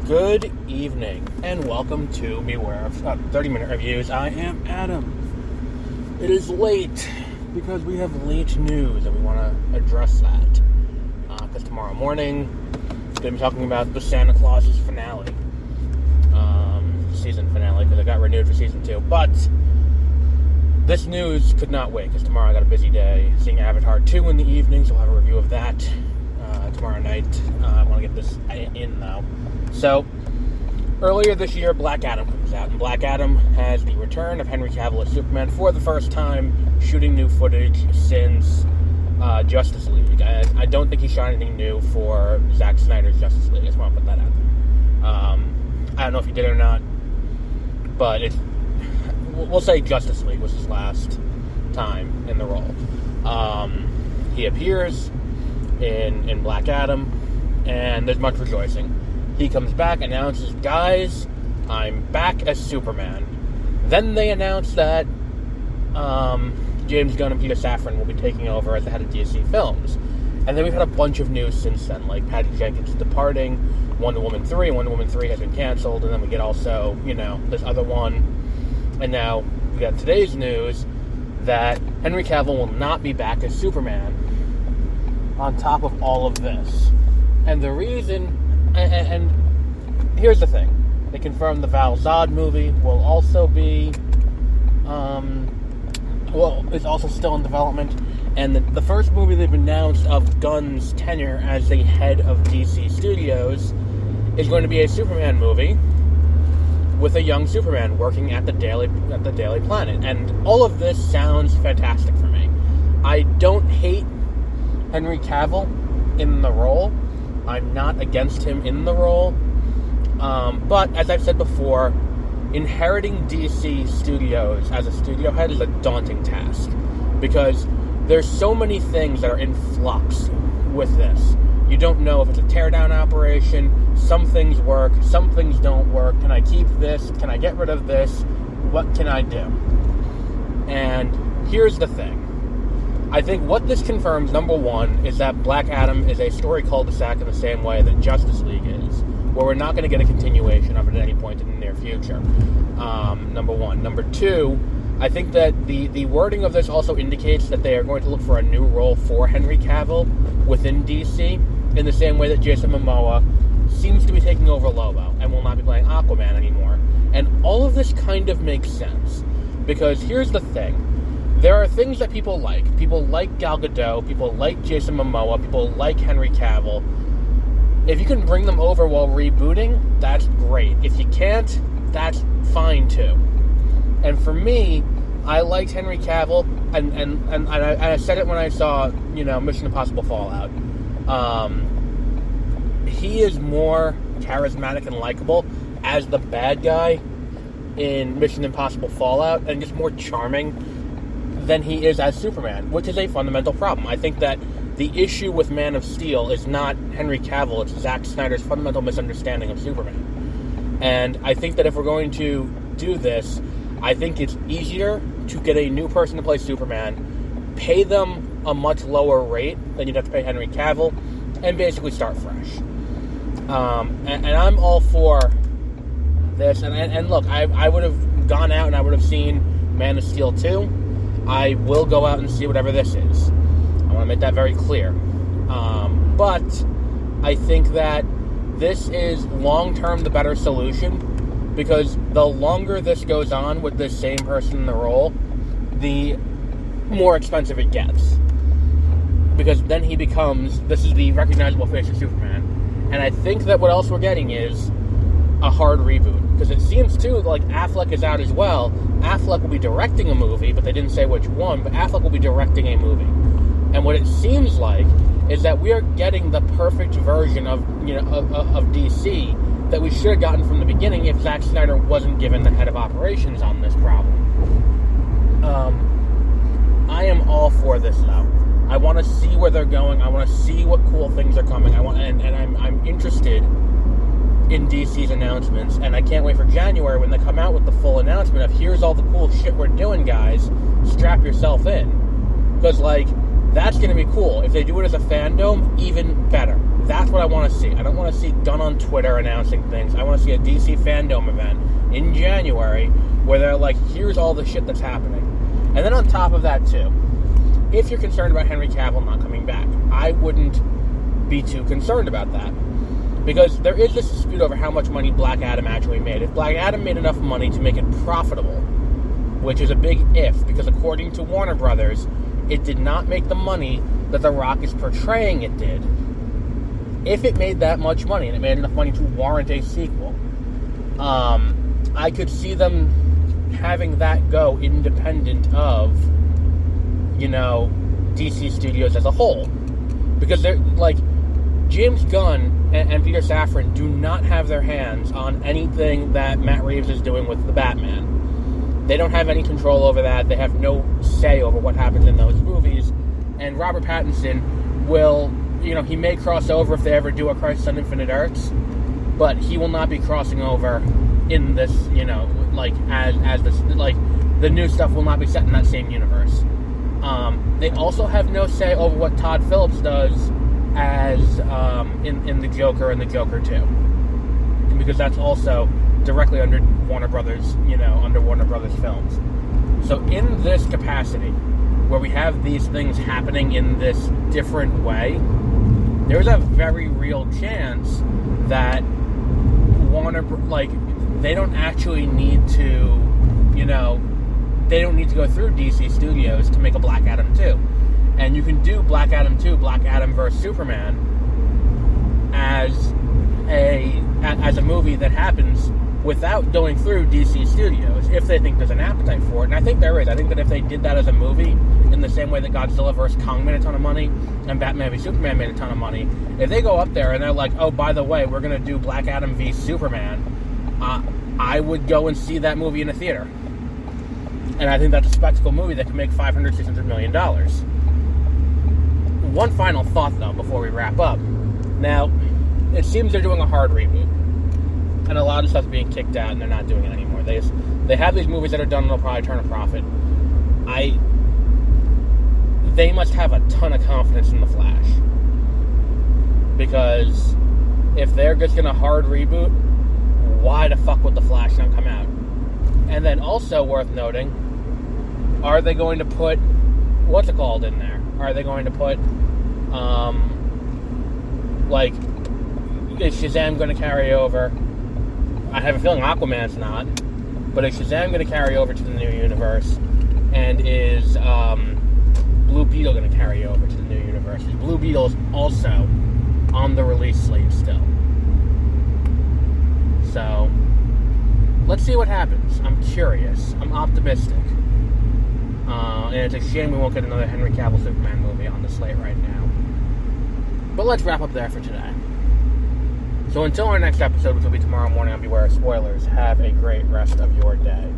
Good evening, and welcome to Beware of 30-minute reviews. I am Adam. It is late because we have late news, and we want to address that. Because tomorrow morning, we're going to be talking about the Santa Claus's finale. Season finale, because it got renewed for season 2. But this news could not wait, because tomorrow I got a busy day. Seeing Avatar 2 in the evening, so we'll have a review of that tomorrow night. I want to get this in, though. So, earlier this year, Black Adam comes out, and Black Adam has the return of Henry Cavill as Superman for the first time, shooting new footage since Justice League. I don't think he shot anything new for Zack Snyder's Justice League. I just want to put that out there. I don't know if he did it or not, but we'll say Justice League was his last time in the role. He appears in Black Adam, and there's much rejoicing. He comes back, announces, guys, I'm back as Superman. Then they announce that James Gunn and Peter Safran will be taking over as the head of DC Films. And then we've had a bunch of news since then, like Patty Jenkins departing, Wonder Woman 3 has been canceled, and then we get also, this other one. And now we got today's news that Henry Cavill will not be back as Superman on top of all of this. And the reason... And here's the thing. They confirmed the Val Zod movie will also be... is also still in development. And the first movie they've announced of Gunn's tenure as the head of DC Studios is going to be a Superman movie with a young Superman working at the Daily Planet. And all of this sounds fantastic for me. I don't hate Henry Cavill in the role. I'm not against him in the role. But, as I've said before, inheriting DC Studios as a studio head is a daunting task. Because there's so many things that are in flux with this. You don't know if it's a teardown operation. Some things work, some things don't work. Can I keep this? Can I get rid of this? What can I do? And here's the thing. I think what this confirms, number one, is that Black Adam is a story cul-de-sac in the same way that Justice League is, where we're not going to get a continuation of it at any point in the near future. Number one. Number two, I think that the wording of this also indicates that they are going to look for a new role for Henry Cavill within DC, in the same way that Jason Momoa seems to be taking over Lobo and will not be playing Aquaman anymore. And all of this kind of makes sense, because here's the thing. There are things that people like. People like Gal Gadot, people like Jason Momoa, people like Henry Cavill. If you can bring them over while rebooting, that's great. If you can't, that's fine too. And for me, I liked Henry Cavill, and I said it when I saw, Mission Impossible Fallout. He is more charismatic and likable as the bad guy in Mission Impossible Fallout, and just more charming than he is as Superman, which is a fundamental problem. I think that the issue with Man of Steel is not Henry Cavill, it's Zack Snyder's fundamental misunderstanding of Superman. And I think that if we're going to do this, I think it's easier to get a new person to play Superman, pay them a much lower rate than you'd have to pay Henry Cavill, and basically start fresh. And I'm all for this. And look, I would have gone out and I would have seen Man of Steel 2. I will go out and see whatever this is. I want to make that very clear. But I think that this is long-term the better solution, because the longer this goes on with this same person in the role, the more expensive it gets. Because then he becomes, this is the recognizable face of Superman. And I think that what else we're getting is a hard reboot. Because it seems, too, like Affleck is out as well. Affleck will be directing a movie, but they didn't say which one, but Affleck will be directing a movie. And what it seems like is that we are getting the perfect version of DC that we should have gotten from the beginning if Zack Snyder wasn't given the head of operations on this problem. I am all for this, though. I want to see where they're going. I want to see what cool things are coming. I'm interested in DC's announcements, and I can't wait for January when they come out with the full announcement of here's all the cool shit we're doing, guys. Strap yourself in. Because, that's going to be cool. If they do it as a fandom, even better. That's what I want to see. I don't want to see Gunn on Twitter announcing things. I want to see a DC fandom event in January where they're like, here's all the shit that's happening. And then on top of that, too, if you're concerned about Henry Cavill not coming back, I wouldn't be too concerned about that. Because there is this dispute over how much money Black Adam actually made. If Black Adam made enough money to make it profitable, which is a big if, because according to Warner Brothers, it did not make the money that The Rock is portraying it did. If it made that much money, and it made enough money to warrant a sequel, I could see them having that go independent of, DC Studios as a whole. Because they're, like, James Gunn and Peter Safran do not have their hands on anything that Matt Reeves is doing with the Batman. They don't have any control over that. They have no say over what happens in those movies. And Robert Pattinson will, he may cross over if they ever do a Crisis on Infinite Earths, but he will not be crossing over in this, as this, the new stuff will not be set in that same universe. They also have no say over what Todd Phillips does as in the Joker and the Joker 2, because that's also directly under Warner Brothers, under Warner Brothers Films. So in this capacity, where we have these things happening in this different way, there's a very real chance that Warner, they don't actually need to, they don't need to go through DC Studios to make a Black Adam 2. And you can do Black Adam 2, Black Adam vs. Superman, as a movie that happens without going through DC Studios, if they think there's an appetite for it. And I think there is. I think that if they did that as a movie, in the same way that Godzilla vs. Kong made a ton of money, and Batman v Superman made a ton of money, if they go up there and they're like, oh, by the way, we're going to do Black Adam v Superman, I would go and see that movie in a theater. And I think that's a spectacle movie that can make $500, $600 million. One final thought, though, before we wrap up. Now, it seems they're doing a hard reboot. And a lot of stuff's being kicked out, and they're not doing it anymore. They have these movies that are done, and they'll probably turn a profit. They must have a ton of confidence in The Flash. Because if they're just going to hard reboot, why the fuck would The Flash not come out? And then also worth noting, are they going to put, what's it called in there? Are they going to put, is Shazam going to carry over? I have a feeling Aquaman's not. But is Shazam going to carry over to the new universe? And is Blue Beetle going to carry over to the new universe? Blue Beetle is also on the release slate still. So, let's see what happens. I'm curious. I'm optimistic. And it's a shame we won't get another Henry Cavill Superman movie on the slate right now. But let's wrap up there for today. So until our next episode, which will be tomorrow morning on Beware of Spoilers, have a great rest of your day.